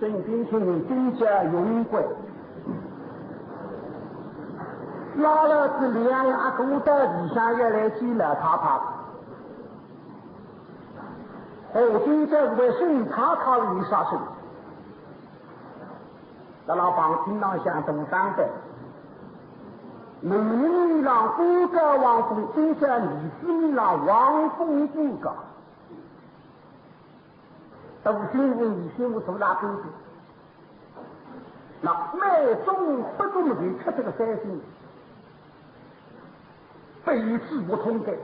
孙君卿军家勇贵，老儿子两阿哥到地下也来见了他他。后军这位孙他他为啥生？那老帮听到向东山的。女女郎不告王府，今天女子女郎王府不告。都心无你心无多大功夫。那每中不中的吃这个三心，非自不通的。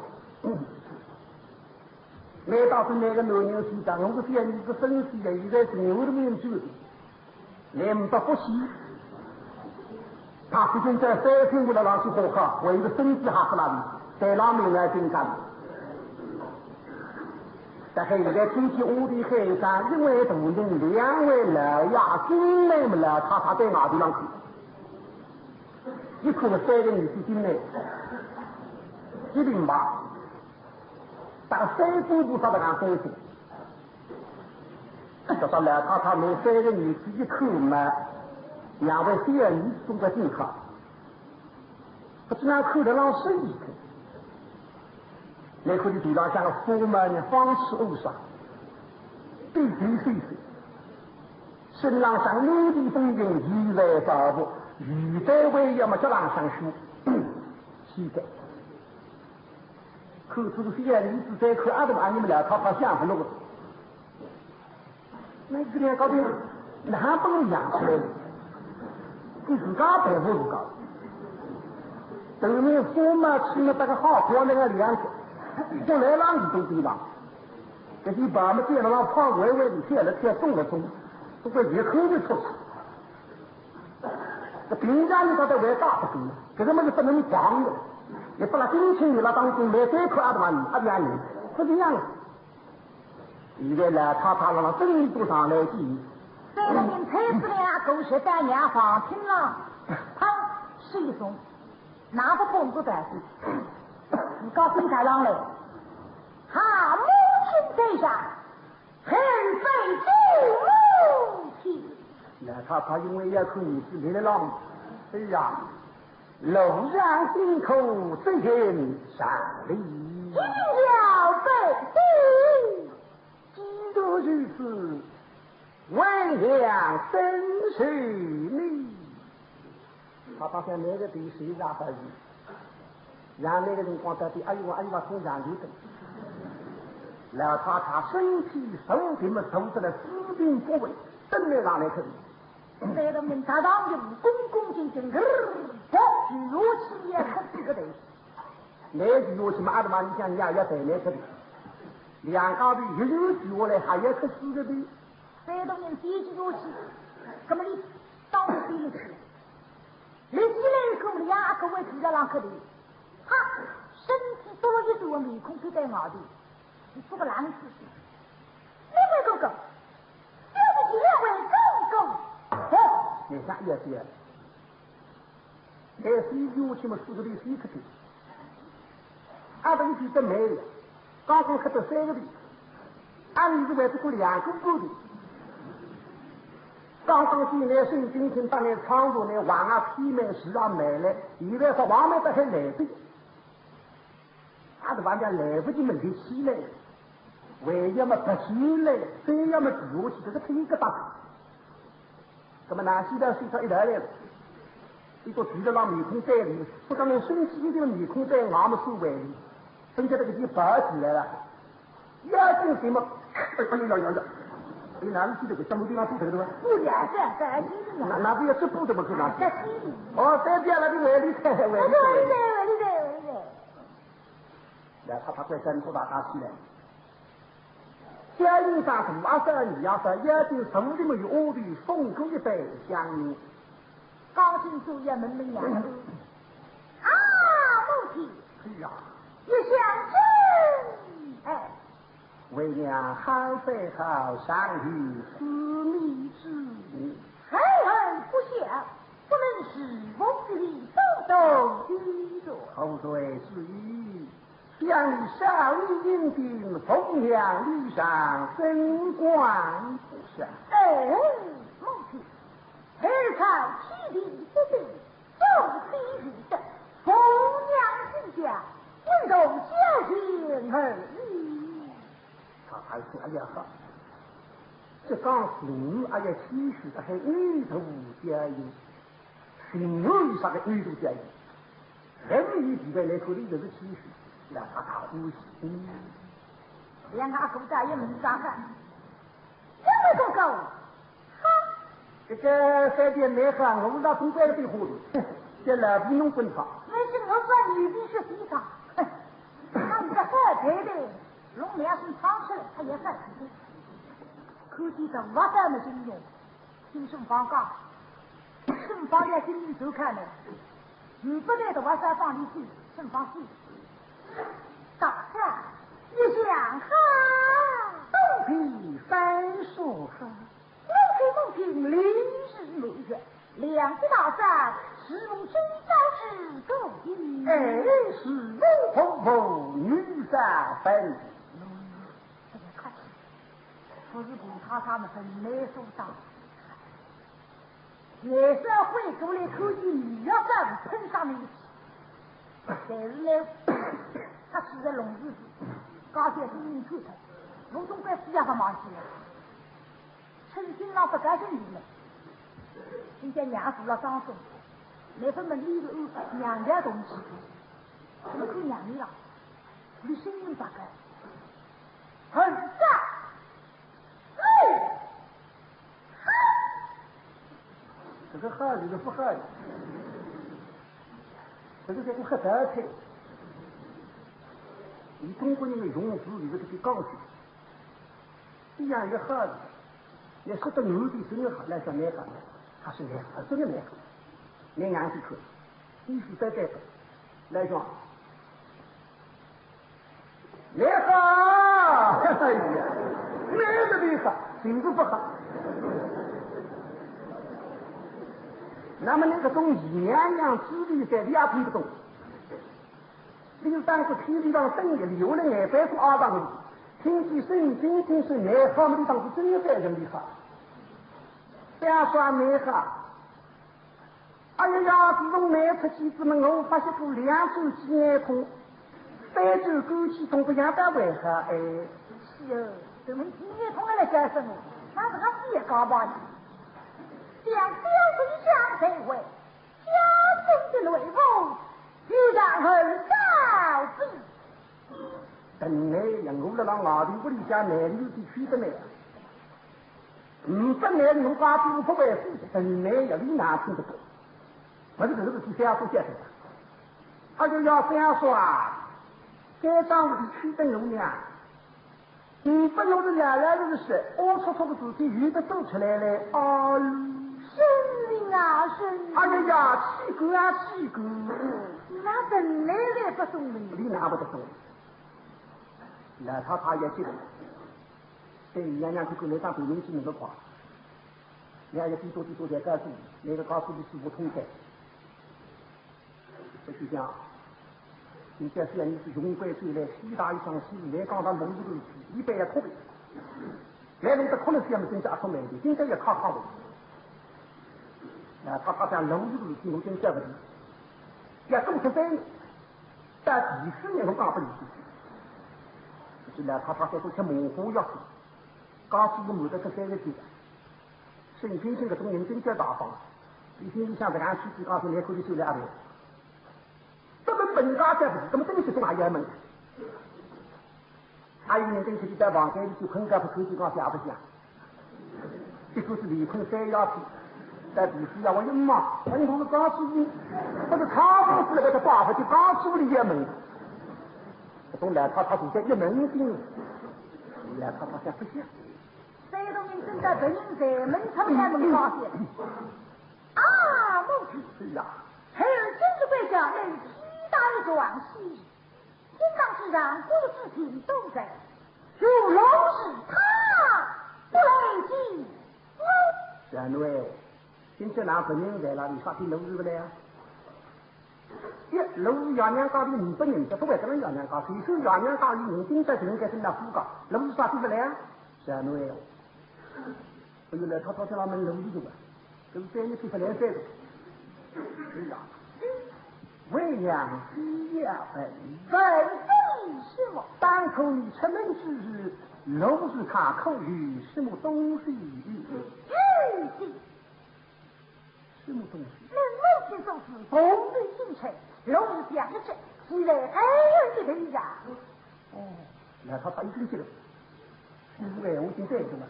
每到是那个男人身上，我是见你个生死的，现在是牛的面具，连不息。他毕竟在三天为了让去火烤，为了身体还是那里，在那面来紧张。但是现在天气我的黑山，因为同人两位老呀，金妹们了，他在哪地方去？一哭了三个女婿金妹，一定吧？但三姑不晓得俺多少。就说老太太们三个女婿一哭嘛。两位第二女送的健康，不只能看得让生意的，那可的地方像个驸马呢，方式欧上，对对岁岁，身上像陆地风景，意外保护，语在为要么叫人上书，膝盖，看出个第二女子在看阿东阿你们俩他想不弄个，那这边搞点哪不能养出来的？你自家背后自家，对面驸马吃了这个好过那个粮食，后来让你都对了，这些把我们见了让胖歪歪的贴了贴送了送，都快一口就出去。这平常你他在外打不住，这他妈是不能防的，也不拿金钱你那当中来再看阿妈你阿娘你，是这样的。现在呢，他让真不上来记。这个人才子俩狗血在娘房听了，他谁送？哪个pom不带去？你告诉太郎来，哈母亲在下，很非父母亲。那他因为要看你是你的郎，哎呀，楼上心口真心善利，金了北基督如此。万两真是你，他发现那个对谁让得意，让那个人光在对，哎呦从养里的，然后他身体手怎么受得了资病不稳，真的让来可以。来到明察当中，恭恭敬敬，这举如其也可是个的。那举如其嘛，阿德玛你想要在那可的，两个的一有举下来还要可是个的。这东人第一句游戏，那么你当然第一次，你起来后两个位置让啷个的，哈，身体多一多，面孔就在外的，你做个烂事情，你会公公，就是你会公公，你想也是，那谁有什么四个的谁可的，阿东记得没有，刚刚看到三个的，俺们是为这个两个够的。刚刚进来孙君卿当年仓库呢，往啊批买市啊买来，现在说往买的还来不及，他的玩家来不及问题起来，为要么不起来，非要么挤下去，这个推个大，那么呢，现在睡上一来了，一个举着让面孔在里，不可能身体这个面孔在俺们周围里，剩下这个就拔起来了，要进什么？哎，你哪里去这个什么地方住这个对吧？不然在那不要吃布的吗？去哪？在西里。哦，在边那里外里在。来，他快跟头大家起来。家里上土啊山，你要说也就手里面有我的送出一杯香。高兴主也门门呀。啊，母亲。是啊。一相亲，哎。为娘好非好，上于私密之物，恨恨不下，不能使风之力动动虚弱。后对之意，向你少女引领，风凉礼上，升官不下。哎，朝启帝不对，众批日的红娘之家，唯独小心而已。他还说哎呀哈，这刚心哎呀其实还女头家有，心有啥个女头家有？人民地位来说的就是其实，让他呼吸。两个阿哥在也门上看，两位哥哥，哈，这个饭店内行，我们那总管的对活的，这老不弄滚他。那是我管女兵是地上，他们这喝醉的，弄两声唱出来，他也算是的。可惜这我怎么形容？听顺方讲，顺方在今天周看呢，不来的我山放里去，顺方去。大山一想哈，东皮三树哈，梦平临时美月，两只大山是梦真招是够的。哎，是龙凤凤女三分。哎呀，看，不是古他们很没收到。也是会过来口气女要站喷上面一起，但是呢，他是在弄日子，刚才是你出头，龙总管需要他忙起来，趁新郎不该是你们，今天娘死了张送，那份门里头娘家东西，怎么可娘你了？我的声音大概很大，这个孩子都不孩子，这个我很担心。以中国人的用词里头这个讲究，这样一个孩子，你说到牛的生意来讲来讲，他是来真的来，你眼睛看，你是在这个来讲，来好，哎呀，那个厉害，心都不好。那么那个东西娘娘之力在两听不懂，这个当时天地上生的流了200多200个，听起声音听是内行的当时真的在人厉害，别说内行，哎呀呀，自从卖出去之后，我发现过2周几眼痛，3周枸杞痛不像单位哈，哎，是哦，怎么几眼痛来干什么？那是他自己搞吧的。将小水向谁为？家中的内务，必然很高逼。等来呀，我了让外地屋里家男女的去的来，不来用家庭不为夫，等来呀，你哪听得懂？我这个是第三说讲的，他就要这样说啊，该当屋里去的我娘。不弄的原来的是，我戳戳个自己鱼都走出来了，啊！生命啊，生命！哎呀，气哥啊，气哥！那本来也不懂的，你哪不得懂？那他也记得，对娘娘去过来当对面去那个话，娘也最多在告诉你，那个告诉你是不通的。我就讲，今天虽然你是勇敢追来，西大一双西来刚到龙子里去，一般也可以。来龙的可能是要么真家出来的，今天也靠的。他讲楼子里我真讲不的，也做出来，但第4年我讲不离去。就是呢，他在做些模糊药，告诉我们的这3个字，圣经这个东人真叫大方，以前你想在俺去去告诉你可以收2倍，这么本家在不是，这么真是大爷们。还有人真是在房间里就困觉不睡，就讲下不下，这个是离婚3要去。在必须要我一骂，我你刚诉你，这个康复是那个爸爸就刚诉你也门，从来他就在一门心，来他想不行。谁都明正在本人在门上才能发现。啊，母亲！是呀。孩儿真是为家人体大一壮喜，天当之上各事情都在，如龙是他，不来及我。三位。今天拿本人在那里发起楼是不来啊？楼杨娘高的500人，这不会跟人杨娘高，谁说杨娘高的人经在就应该是那副高，楼是发起不来啊？是啊，对。我就来他在那门楼里头啊，跟3年3来3个，是啊，为娘喜呀本什么？当初你出门之日，楼是他口语什么东西？什么东西？人为之做事，风雨星辰，龙是讲的是，既来还有一个人。哦，那他一个去了，因为我已经在这了。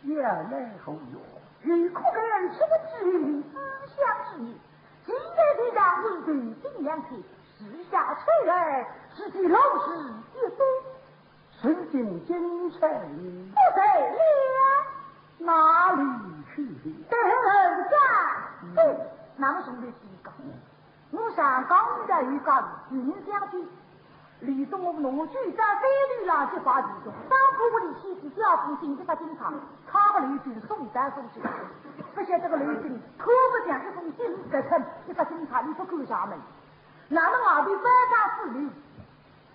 原来后有，欲苦个人什么之理，思想之意，今日的让你对尽量去，时下垂儿，实际老实也多，时进京城，不在了。哪里去的？对，那么兄弟是一个，我上刚在预告云相去，李东农举在非律郎计划之中，当初我的妻子调夫进这个警察，他个雷军送单送去，不晓得这个雷军可不讲这封信在看这个警察你不够下门，那么我的反杀势力，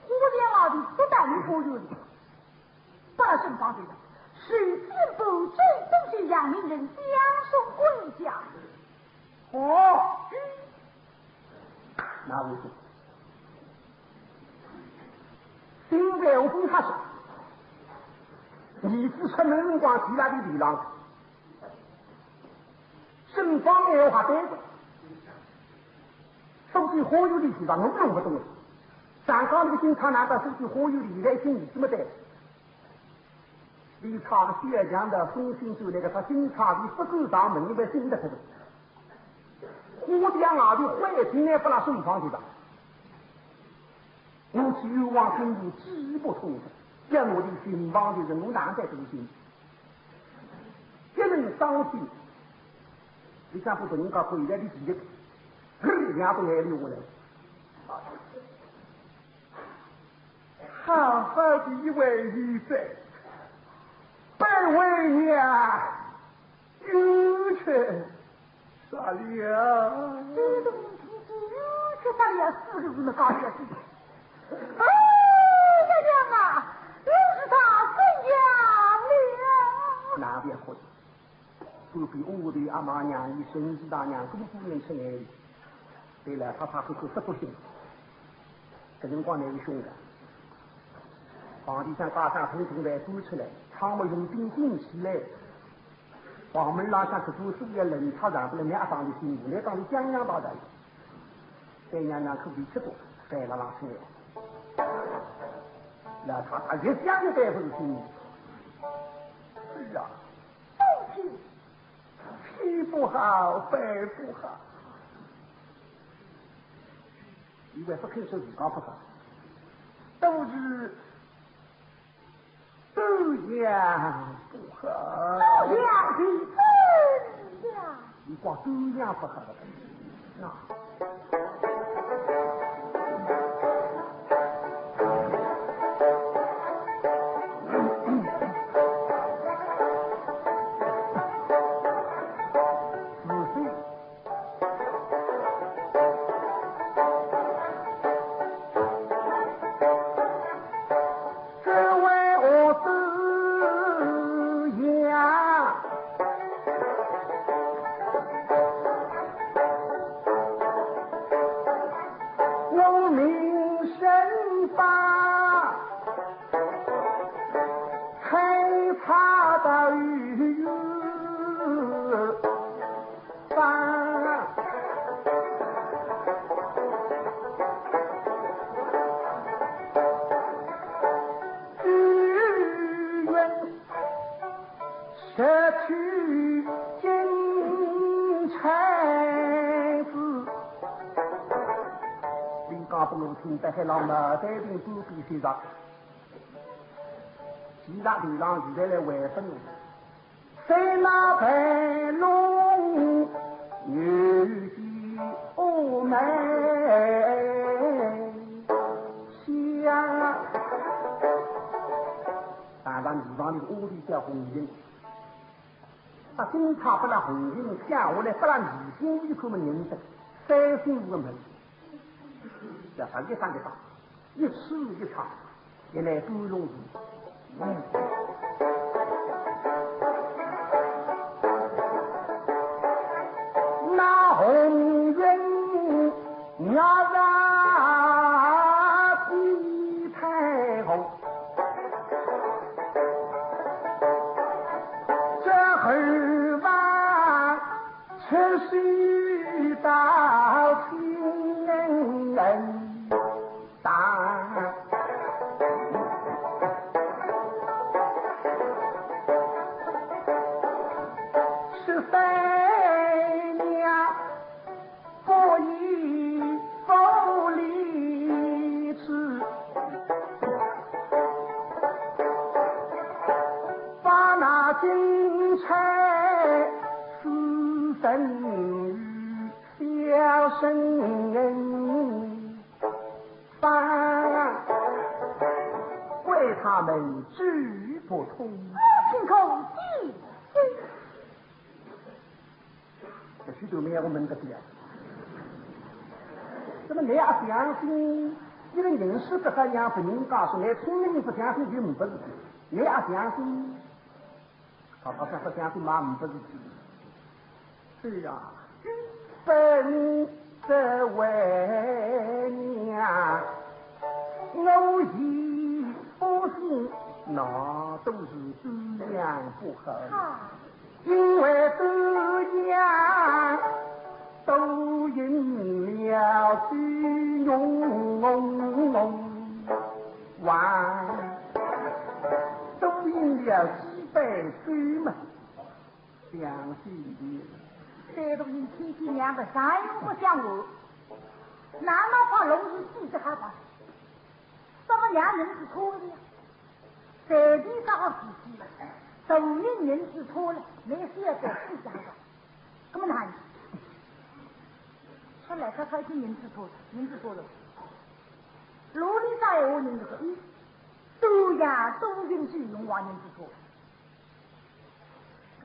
忽略我的不但你忽悠的，把圣方队长。是进步最终是让名人相送回家。哦，那为什么？现在我跟他说，你是出门光提来的李郎，正方面话对着，手机忽悠的地方我弄不懂。上刚那个警察拿到手机忽悠的来信，你怎么对？李超的血浆的风信就那个他警察的不够上门，因为新的这个，我讲啊的坏心呢不拿送上去的，我去有往心里极不通的，将我的心帮的人我难在中心，一人伤心，你看不懂人家回来的几个，两不爱留我来，好好的一位医生。本为娘有权杀了，这东西有权杀了，四个字的高兴事。哎，娘娘啊，又是他怎样了？哪边会？不比我的阿妈娘与孙子大娘姑姑年轻哎。对了，他会十不行，这辰光那个凶的，房地产大厦统统来租出来。他们用兵进起来，房门拉下去做事业人，他让不了两当的辛苦，来当的江洋大人，在娘娘可比吃多，带了拉出来，那他越想越带不住心。是啊，父亲，皮不好，肺不好，因为不肯说自家不好，都是。都样不好，都样的真呀！你光都样不好的，那。在海浪嘛，带兵不必谁上，其他流浪现在来围分了。谁那白龙有几欧美香？但让地方的屋里叫红人，把警察不让红人下下来，不让女性与他们认识，35个门。要上一上的上，一吃一唱，也来不容易。可须到天大。13娘不以不离之，把那金钗私赠与小生放，为他们知不通。凭空记。这许多年我们的表，那么你也相信一个人是不这样不能告诉你，听人不相信就不是，你也相信，他不相信嘛不是。是呀，本这为娘，我一不信，那都是这样不好。因为这样都因了虚荣完，都因了几辈水嘛，相信你。这都因天天两个三不相我，哪怕龙是记着害怕，怎么两人是错的？在地上好脾气了。都因人之错了，没事要在自家的，这么难？说来他已经人之错了。罗里在我人这个，都呀都允许用亡人之错。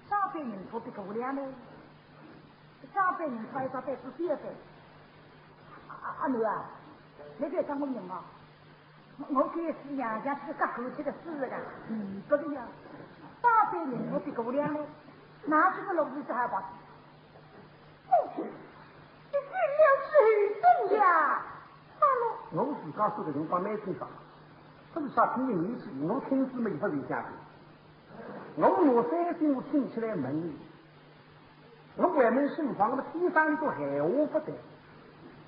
上辈人错比无量呢，上辈人错一上辈是第二辈。阿奴啊，你别讲我人嘛，我给是娘家是个过去的事的，不的呀。大辈人我比姑娘呢，哪是个老子还把？父亲，你进了水中呀！我自家说的辰光没听上，这是啥听的年纪，我听是没法回家的。我用3心我听起来闷，我外面身房，我天上都害我不得，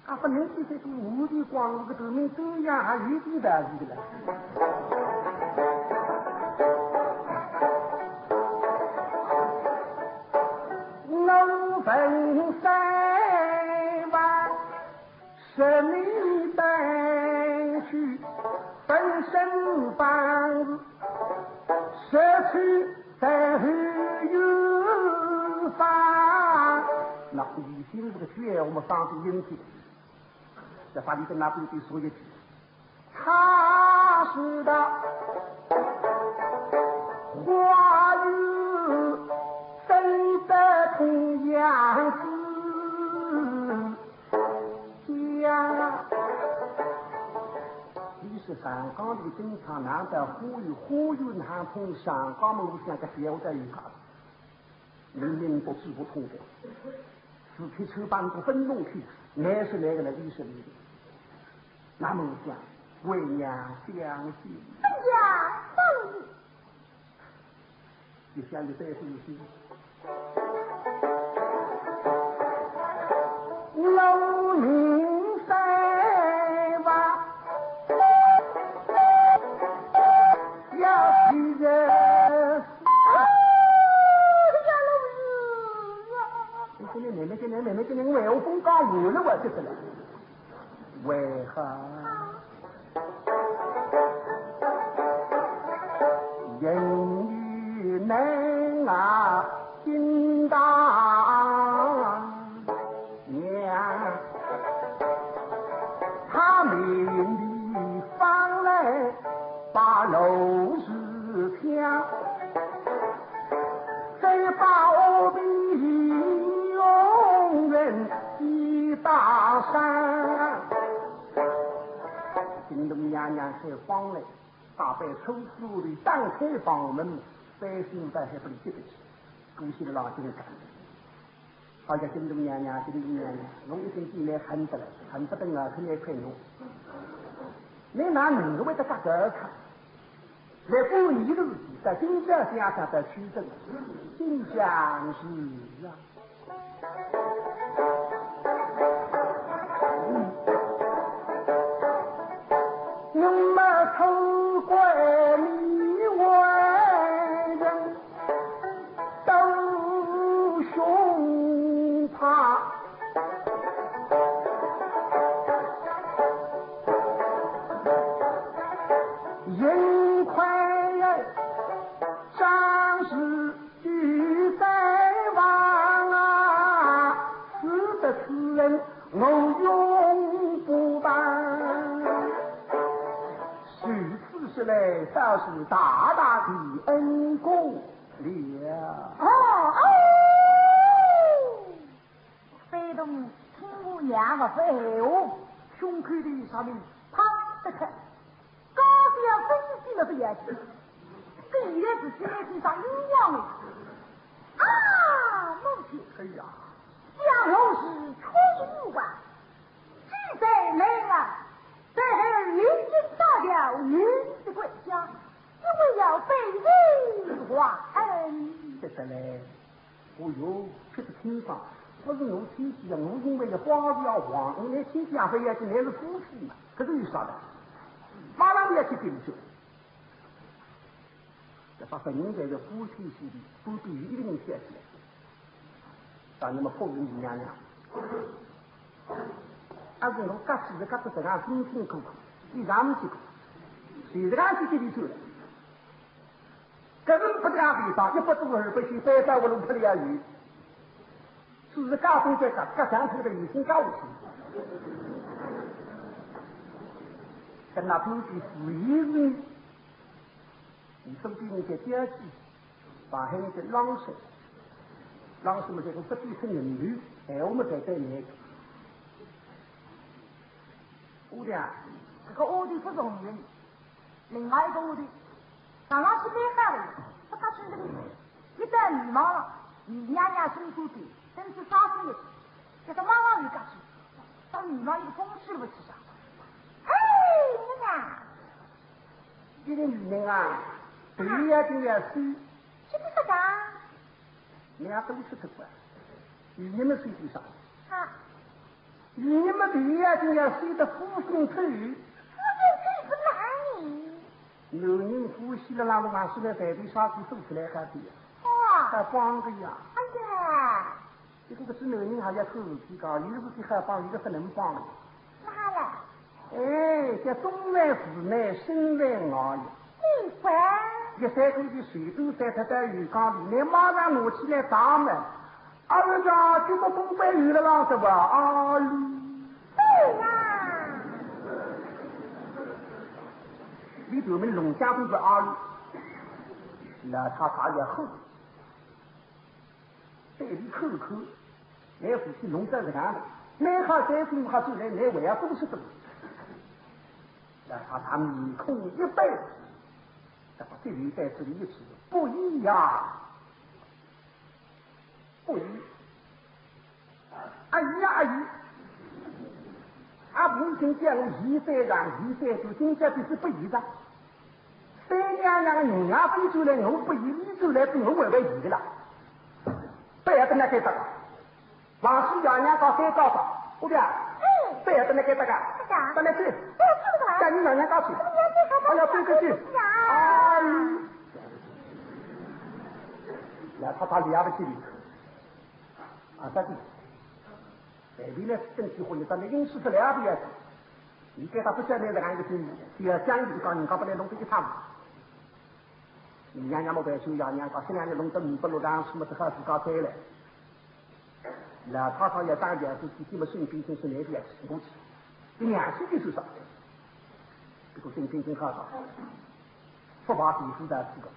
啊不能这些都无的光，我个头面这样还有点大意的了。本3万十里奔去，本身房子社区在有方。那以前这个学我们上去引起，在法律跟那边对说一句，他是的花语真的同样子呀。你是上港这个警察难道呼吁南通上港门像个小在一下，明明都治不通的，是去车班都分弄去，那是那个来历史里的，那么讲为娘相信，呀，放你，你想你再说一句。老明3万要几人？妹妹，为我风刚完了，我就是了。为何？人与能啊，心大娘，他命里方来把楼市抢，再把我的永远一大山。京东娘娘开荒来，大摆抽丝的张开房门，百姓在还不能接得起，恭喜了老金干。好像京东娘娘，我一天进来恨不得了，恨不得啊，肯定快弄。你拿哪个为他干这看？来过你的日子，在金家乡上在取证，金乡是啊。我们出关里外人都凶怕，人快战士俱在望啊，死的此人我永不忘。许次是来倒是大大的恩公了。飞动听我娘的废话，胸口的上面啪的开，高调分析了不要紧，必然是身上阴阳的啊！母亲，哎呀，江龙是出于万，只在内啊，在这临阵大调女的归家，因为要被人还恩。这个嘞，我有确实听上。不是我亲戚啊，我因为花子要黄，我连亲戚也非要去，那是夫妻嘛，可是有啥的？马上就要去顶去。这把本应该的夫妻系列，不必一个人写起来，让你们碰人娘娘。而且我各自的各自这样辛辛苦苦，你咱们去苦，谁这样去这里去了？可是不这样地方，一不多二不许300我弄出来鱼。只是高中在各乡头的已经高级，跟那部的事业人，你身边那些家具，把他们的浪水，浪水嘛这个不低成人女，哎，我们在这里，姑娘，这个屋里不容人，另外一个屋里，上上去买饭了，不大清这个，一旦迷茫了，你娘娘伸出去。真是杀死也是，这个妈妈里干去，到你那一个风去了不去啥？哎，娘娘，这个女人啊，对呀对呀是，这不是啥？两都是这个，你们谁的啥？啊，你们对呀对呀谁的夫君出于？夫君出于是哪里？男人夫妻的那个往是来在地杀子走出来还对呀？哇，还帮个呀？哎呀！这个是男人还要口气高，有时候还帮，有的不能帮。哪了？哎，这东来西来，心来熬呀。你管？一三口的水都在他在鱼缸里，你马上拿起来打门。儿子，这个东北鱼了浪是吧？啊哩。对呀。里头我们农家都是阿哩，那他也厚。在里口口，来夫妻弄在这样的，男孩3岁还出来，男娃都是多。那他面孔一摆，那么这里在这里一起不一样，不一。阿姨阿姨，阿母亲讲1岁让1岁就今天就是不一样。3娘娘人家飞出来，我不一，你出来跟我玩玩一个了。不要跟他给这个，往西娘娘搞3高上，姑娘，不要跟他给这个，跟他去，叫你娘娘搞去，我要飞过去，哎，那他了不起的，这里，北边呢身体好，你到那饮食是了不起，你给他不晓得这样一个经历，第二讲一个讲人家不来弄这个汤。你娘娘没白修，娘娘搞新娘娘弄得米不落汤，什么都好自搞菜了。那他要当家是自己么身边真是那边吃过去，2岁的时候，这个真好搞，不把地负担这个。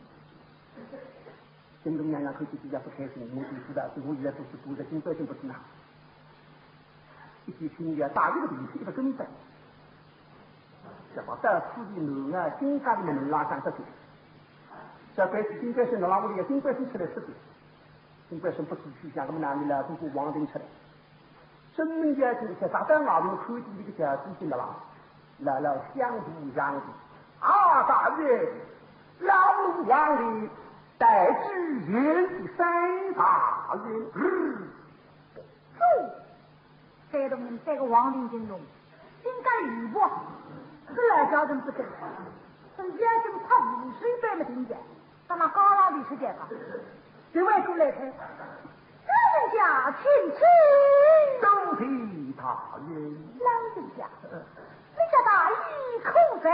真正娘娘口气比较不开心，我地负担，我现在都是住在金百姓不是哪，一起听呀，大一个地一个根本，这把带自己男啊，金家里面能拉上这些。小白是金百姓，那我们也金百姓出来吃的，金百姓不是去像我们哪里了，都是王定出来。真正家庭在大山外面看见这个小弟弟的啦，来了相互让的，大人，老路王的带知言的3大人，山东人这个王林金龙，应该吕布是来家人不跟，从眼睛泡50杯没听见，咱那高老的是这个，对外出来看，老人家请起，周体大人，老人家，你家大义空贼，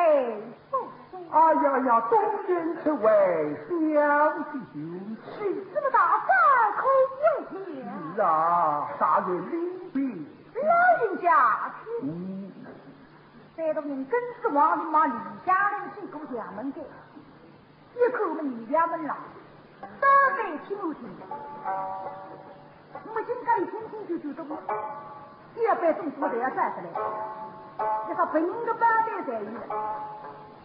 哎呀呀，东人此为小弟兄，这么大饭口有天，是啊，大人领兵，老人家请。山东人跟是王林马李家人进过衙门的，一口门李衙门了，大概听不听的。我们今天听听就懂了。第二百姓什么都要站出来，一个本的班队在于，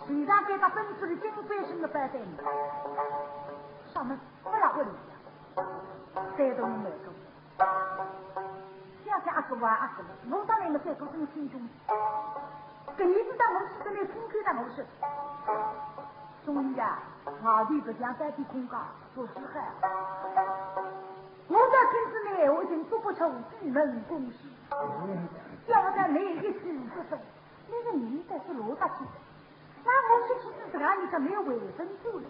虽然给他分出了金百姓的班队，上面不拉回来，山东人没够。想想20万20万，我当然没再搞什么心中。给一次当我是来听口当我是，中人家华丽不讲在地空高做事害。我在平时呢，我已经做不出闭门公事。要我在哪一次不分，那个女的是罗大姐，那我是其实这个你就没有卫生住了。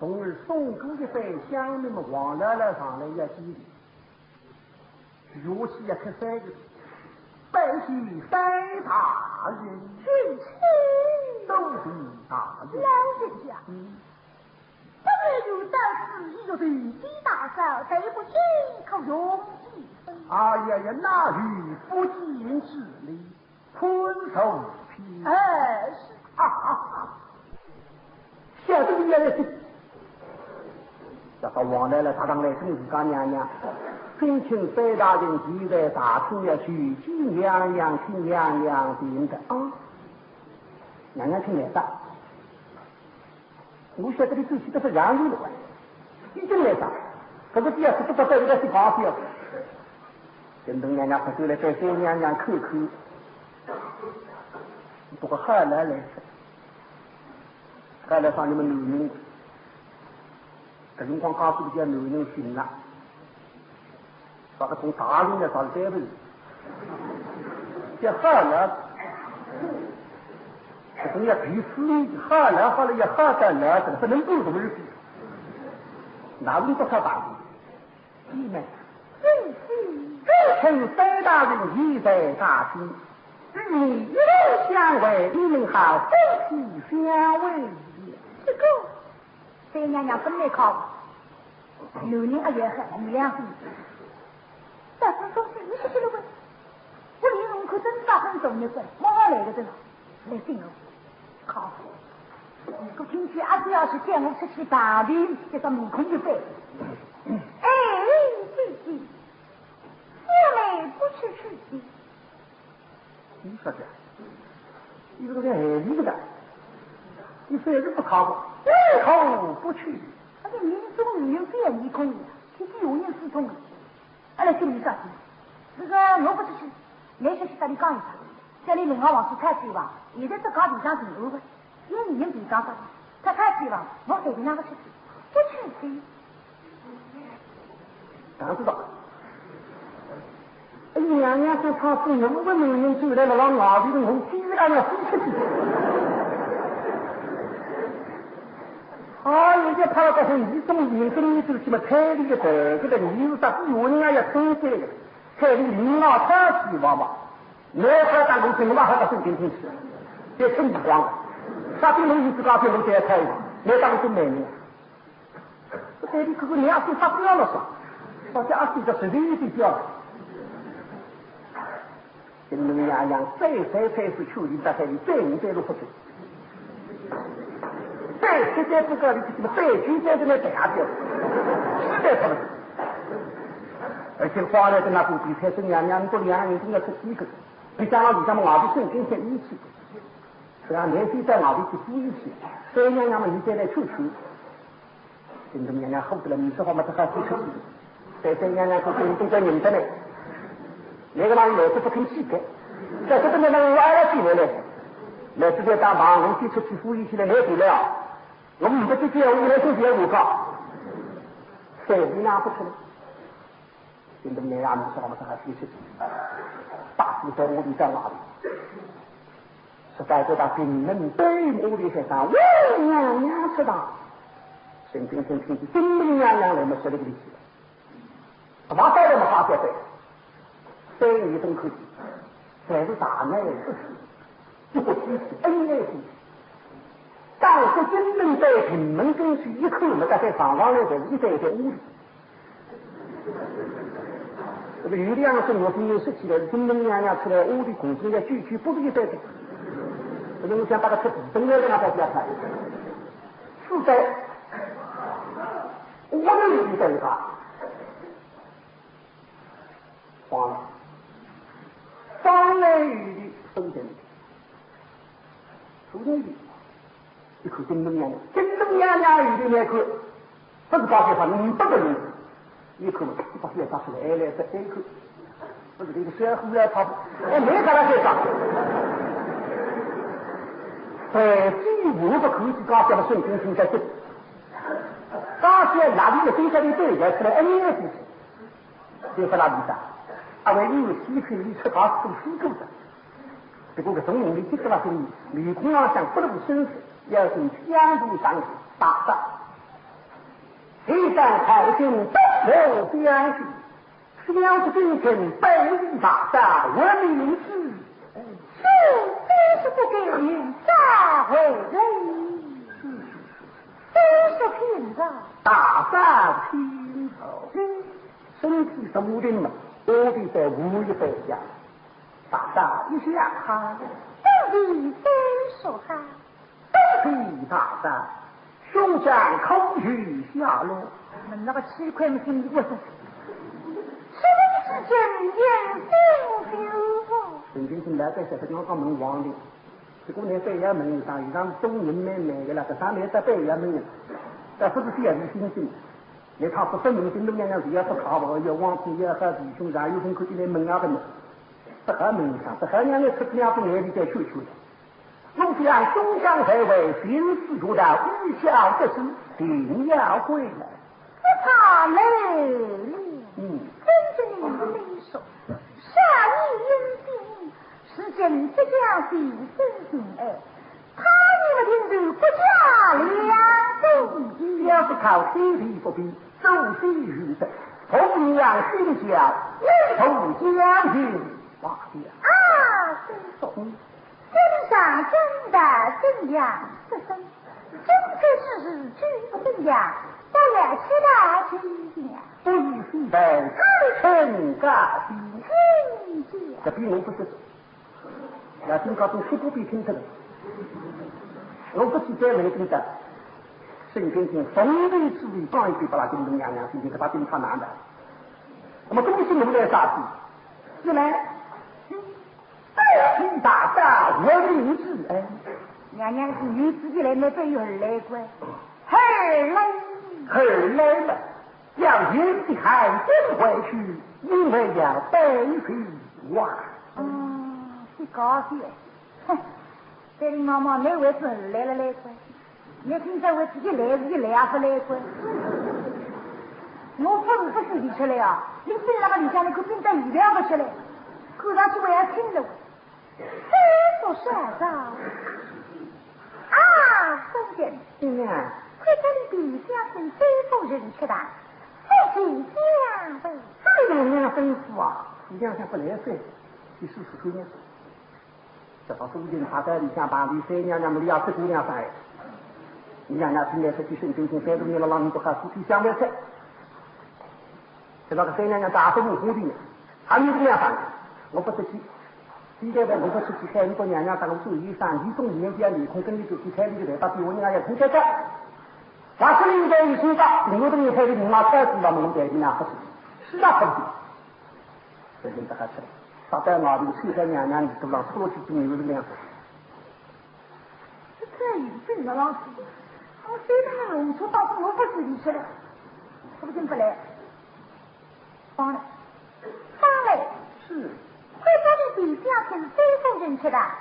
冬日送狗的杯，乡民们王奶奶上来也记得，如此也可三个，拜谢三大人，请都是大人。老人家，不然有道是一个对地大少，对不起，可容易分。哎呀呀，那与不敬之礼，坤受平。哎，是。小弟也来，要到王奶奶她当来跟自家娘娘，尊请三大人现在大厅要许记娘娘请娘娘听的啊，娘娘听来的。我晓得你最起都是杨柳的关系，已经来上，可是第二次都不在这个地方去了。跟东娘娘快走来，再三娘娘口口，不过后来来，后来上你们男人，搿辰光告诉比较男人醒了，把个从大龄的上单位，这后来。人家第四好了好了也好得了，不能不如日子，哪里不可办？弟妹，请三大人现在大厅，与你一路相会，你们好夫妻相会。这个三娘娘本来靠男人也也很原谅自己，但是说是你是这个问，我连龙口真大很重要的，马上来个真来信我。好，我听见阿哥要是见我出去打的，这张面孔就背。哎，弟弟，我妹不去吃鸡。你说的，你这个人害你的，你非是不靠谱，一口不去。而且民众女人变面孔，天天有人私通的。俺来跟你说，这个我不出去，来学习跟你讲一下。叫你另外往出开去吧，现在这高地上是牛的，因为你人比较大，他开去吧，我随便哪个出去，不去的。当知道。娘娘说他是5个男人走来了，往外头的红鸡让人飞出去。啊，人家怕到是你种人跟你走去嘛，太厉害了，这个你是啥比我人家要聪明的，太厉领导太希望嘛。我还打工去，我还打手电筒去，这挺光的。啥地方你自家去弄这菜，我当是美女。这里这个娘是发飙了说，到家去这是唯一的了。跟你们娘娘再是处理大概你再5再6不走，再7再不搞你这个再9再在那打掉，实在不能。而且花来的那部地才是娘娘不2人都要出几个。你讲了，你咱们外地圣经在一起，是啊，年纪在外地去住一起，所以娘娘们你再来出去，跟着娘娘后头了，你说好嘛，这还是出去，在娘娘说都在认得呢，那个嘛老是不肯起的，在这个娘娘歪了进来了，来这边打忙，我们出去服役去了，来回来啊，我们不去这样，我来就这样搞，谁你拿不出来？跟着娘娘们说好嘛，这还是出去。大部在我的在哪里？是在这大兵人对我的身上，我娘娘知道，神经听起真的娘娘来么说这个力气，马上我们发现对，3年中科技，才是大爱的事情，一个机器恩爱的事情。当时真正在平门进去一口，我大概上来的一在屋里。这个有2个生活是有事情的，真正娘娘出来，屋里工作要句句不是一在的。这个我想把它出地震来让大家看，是在我的里在一个，慌了，翻来雨的收进去，收进去，一口真正娘娘，真正娘娘雨的那口，不是高铁上500个人。一口把血打出来，来再一口，不是这个水壶来泡，我没给他再上。在15个口气高下的圣经中在这，高下哪里的非常的对待出来恩爱的事，就和那里上，啊，为有西可以出高是虚构的，不过个中人的这个那种女空啊想不露身世，要从相度上去打仗。一旦朝廷不受相信，相是君臣本立法家，我民是真是不给人咋回人？真是骗子，大战平头，身体是无人嘛，我的在无一百家，大战一下他，到底真说他，都可以大战。胸上空虚下落，那个7块没听我说，曾经是来在这个地方门王的，这姑娘北衙门上一张东人妹妹的了，这上面在北衙门，这不是县里星星，你他不分明星东娘娘也不靠我，要往前也和弟兄然有人可进来门啊的门，这还门上，这还娘的吃两不眼里在求求的。我想东乡在位，心思多到一笑这事定要回来。不怕累，真正的没说，杀你英雄是真这家的真心哎，他你们听着不假两手，要是靠天地不比，走西如神，同样心焦，一同将军瓦掉。真说。身上真的真样是生，真确实举不真样，我也期待听见。不以西北成家听见。这比我不是，要听告诉西不必听这个，我不是在为这个，圣经上风里之里讲一句把那京东娘娘今天把兵他拿的，那么东西我们来啥子？是呢？听大家我名字哎，娘娘是女自己来没对儿来过，儿来了，要引起海真回去，因为要背去哇。是高兴，哼，这里妈妈没为是来过，你听在我自己来自己来也不来过，我不是你出来啊，你非那个你家那个病在医疗不出来，可上去我也听了。说啥子啊？夫人，快叫你陛下跟非夫人去吧，夫妻相会。这娘娘吩咐啊，你娘娘不来噻，第44年，这把苏锦他在里向把李三娘娘们要吃姑娘噻，你娘娘今年出去圣经3多年了，让你不和夫妻相会噻。这那个三娘娘打不入虎的呢，还有姑娘噻，我不出去。现在我出去看，你个娘娘当做衣裳，一种年纪面孔跟你就去看你就来把比我娘也同在干。我是应该一说吧，我的人才的妈才知道我们在的那不是，是啊，不是。这人不还吃，他在哪里去在娘娘你都让出去就没有这个样子。这太有病了，老师，我非常弄出到我不自己去了，我不行不来，放了，是。快叫你陛下跟非夫人去吧，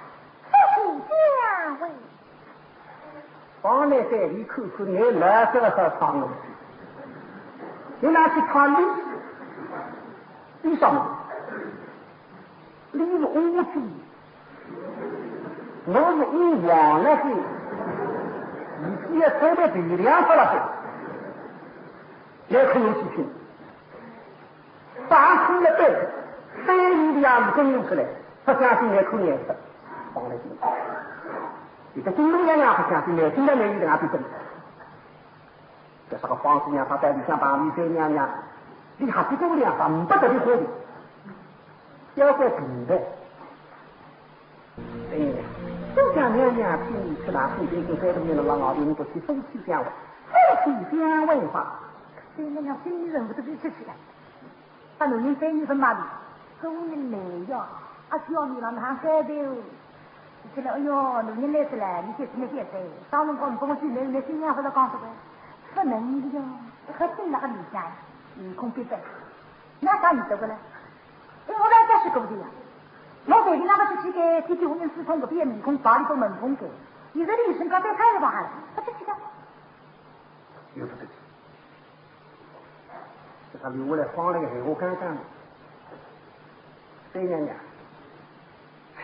夫妻相会。放来在里看看你来这和唱东西，你拿去看历史，你上面你是无知，我是以往那些，你也特别力量出来，也可以去听，打出了对。3里的样子真弄出来，不相信来看颜色，放来听。你这京东娘娘不相信，现在没有人家去分。这是个皇子娘，他在里向把李三娘娘，你还是姑娘上不得的火的，要在平的。就像娘娘请你吃那父亲跟3多年的老熬的，你不去夫妻相会，夫妻相会话。所以娘娘心里人不都被吃起来，把农民3年分马的。姑娘来呀，叫你让他改的哦。起来，哎呦，农人来了，你就是没别的。当时光你跟我去来，那新娘和他讲什么？不能的哟，还真那个理想，空别的。那啥你这个呢？我来解释个的呀。我最近那个去给9年4通个别面孔，把里头门孔给，你这里身高再开了吧？他这去的。有不得。这他留下来放那个黑我干干。3娘娘，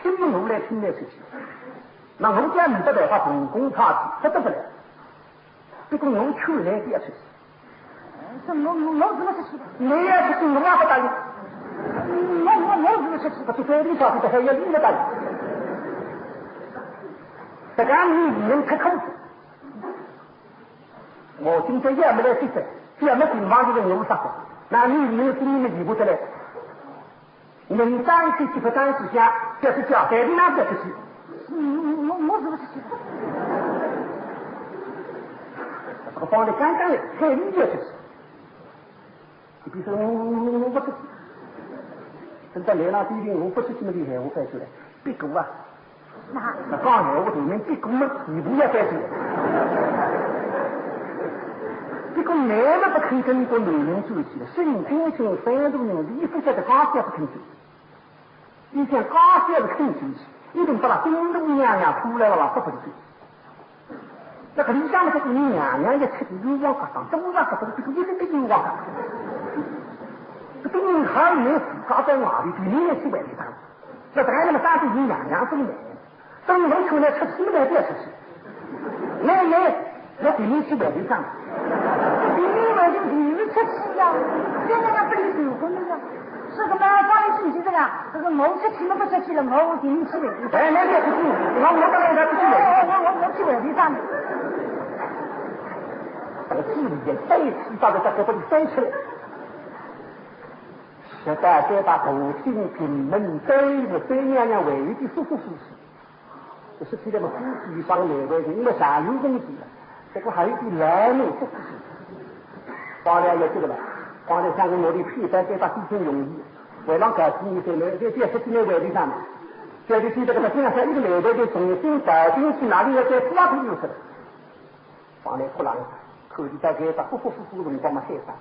听我来听来出去，那我家没得办法成功差去，不得不来。这个我去来也出去。是我怎么出去的？你也出去，我也不答应。我怎么出去？不是在地上，这还要你来答应。这个你能开口子，我今天也没来记者，也没警方这个牛啥的，那你跟你们提不出来。能当起去不当之下，这是交代的那个事情。我怎么出去？这个放的刚刚的，太理解出去。你比如说我不出去，等到来了地里，我不出去么厉害，我翻出来，别过啊！那刚才我对面别过么，全部也翻出来。这个男的不肯跟着女人走起来，孙天青3多人，李富家的高些不肯走。以前高些不肯走起，一定把他东东娘娘出来了，不肯走。那个李家的这个娘娘也吃的油往上上，东上不动，这个一个油往上。这东海人搞在哪里？对你也去外地上。那当然嘛，当时有娘娘这么来，等能出来吃西来别出去。奶奶，我对你去外地上。你们就你们出去呀？现在不离手工的呀？是个嘛？家里亲戚这个，这个我出去了不出去了？我给你去外地。哎，那别出去，我当然他不去外地。我去外地上。这个地里也再次把这个把你翻出来。实在在把头心平门对着孙娘娘为的舒舒服服。就是现在嘛，夫妻帮来的，因为上有东西了，这个还有点来路不服。皇娘也这个了，皇娘想跟我的配单给他非常容易，为了改变你在10几年外地上面，在这这个经常一个来的重新改进去哪里要在不拉头就是了。皇娘不让口里再给他服服服服的光嘛海上。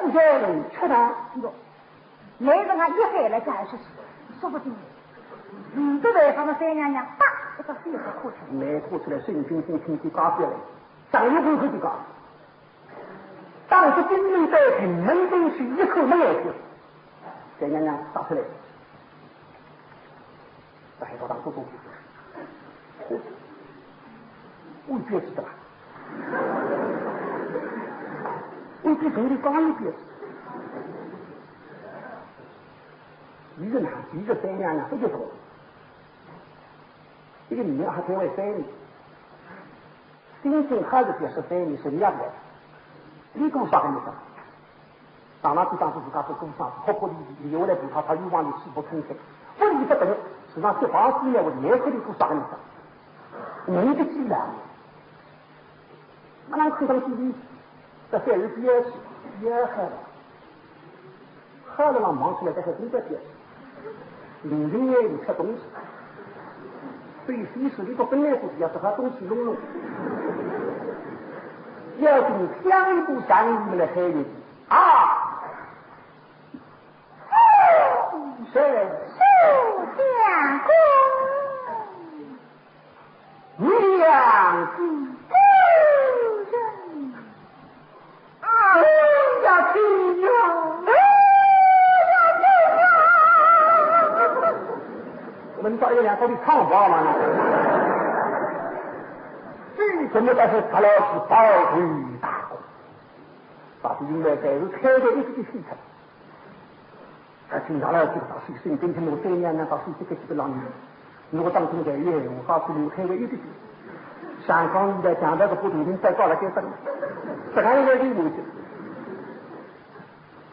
不叫人吃他，没人啊，一海来干出去，说不定都在他们三娘娘，叭一个水河哭出来，没哭出来，孙君君亲戚搞出来，张有功就搞。当时兵人在城门进去，一口没来去，三娘娘打出来，在海岛上做东西，我别知道了。我比从里刚一边，一个男，一个三娘娘，这就懂。一个女人还成为3年，新生孩子也是3年，是2个。你跟我说给你说，当然就当是自家是工商，活活的留来补他，他又往里起不吭声。我理不懂，实际上这房子呢，我严格的给我说给你说，你的既然，我能看到这里。这3日边去也害了，害了让忙出来，这还真在边去，邻人眼里吃东西，所以随时你到本来不要是他东西弄弄，要是你相一步相一步来害人啊！是相公，娘子。呀，亲呀！我们找一个两口的唱话嘛？这怎么但是他老是宝贵大功？把这应该在是开的一个的戏程。他经常来这个到水深，今天我3年呢到水这个浪人，如果当中在业，我告诉你开了一个戏。香港现在讲那个不同人再搞了点什么，这个应该有东西。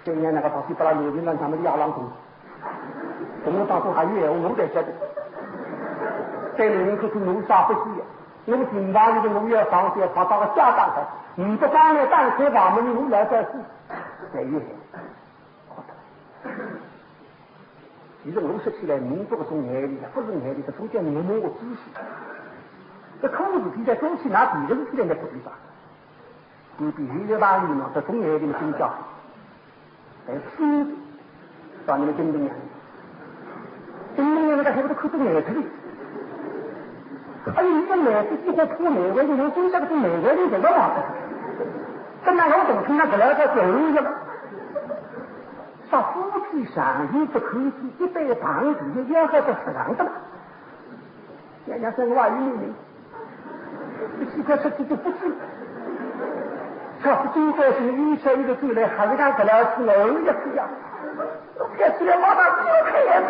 3年那个到底把他留进让他们亚郎中，我们当初还有我在晓得，在人口是农杀不息，我们经常这个农业上学跑到了下大海，你不刚来当开房门，你来在是，在越其实我说起来，民族的种眼里，不是眼里，这中间你摸过知识。这孔子比在中期拿几个字来不对吧？你比1大里呢，在中眼里面真教。吃，把你们真正眼，真正眼那个还不是看出眼子的。哎，你这眼子几乎破眼位，你能真下个是眼位的怎么嘛？跟那老总听那个来个走一样，说夫妻相依不可惜，一代长子也还是适当的了。人家生娃1年，这几块出去就不去了。他是中国是一车一个走来，还是让过来是偶一次呀？开起来马上就开呀！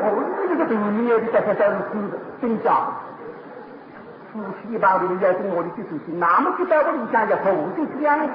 我这个对面的这些都是真假。夫妻一般的要跟我的就是那么就在我里向也头就这样子。